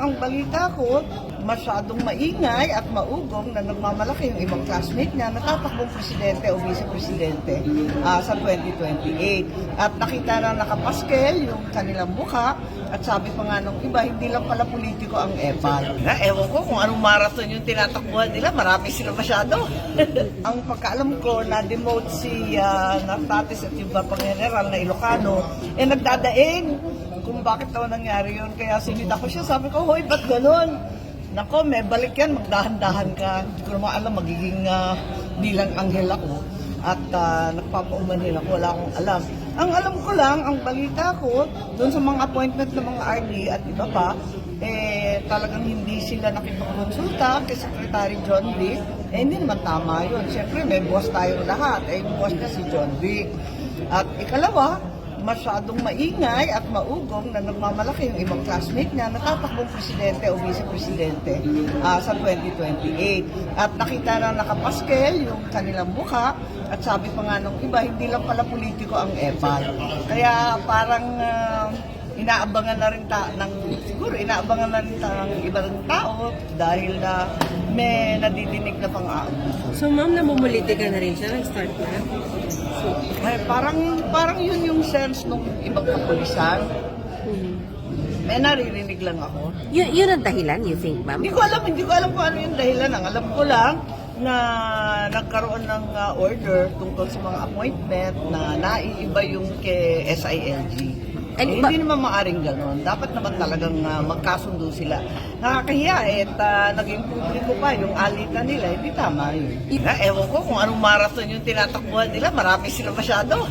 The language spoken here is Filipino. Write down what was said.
ang balita ko, masyadong maingay at maugong na nagmamalaki yung ibang classmate niya na tatakbong presidente o vice-presidente sa 2028. At nakita na nakapaskel yung kanilang mukha at sabi pa nga nung iba, hindi lang pala politiko ang EPAL. Ewan ko kung anong marathon yung tinatakbuhan nila, marami sila masyado. Ang pagkaalam ko, na-demote si Natatis at yung pang general na Ilocano, nagdadaing kung bakit daw nangyari yun. Kaya sinita ko siya, sabi ko, hoy, ba't ganun? Nako, may balik yan, magdahan-dahan ka. Hindi ko naman alam, magiging bilang anghel ako. At nagpapaumanhin ako, wala akong alam. Ang alam ko lang, ang balita ko, doon sa mga appointment ng mga RD at iba pa, talagang hindi sila nakipagkonsulta kay Secretary John Vic. Hindi naman tama yun. Siyempre, may boss tayong lahat. Yung boss na si John Vic. At ikalawa, masyadong maingay at maugong na nagmamalaki yung ibang classmate niya na tatakbong presidente o vice-presidente sa 2028. At nakita na nakapaskel yung kanilang mukha at sabi pa nga nung iba, hindi lang pala politiko ang EPAL. Kaya parang inaabangan na rin siguro inaabangan na rin ng ibang tao dahil na may nadidinig na pang-aabuso. So ma'am, namumuliti ka na rin siya, nag-start na? Parang yun yung sense ng ibang kapulisan. May naririnig lang ako. Yun ang dahilan, you think, ma'am? Hindi ko alam kung ano yung dahilan. Ang alam ko lang na nagkaroon ng order tungkol sa mga appointment na naiiba yung kay SILG. Hindi naman maaring gano'n. Dapat naman talagang magkasundo sila. Nakakahiya naging publiko pa yung alitan nila. Hindi tama yun. Ewan ko kung anong marathon yung tinatakbuhan nila. Marami sila masyado.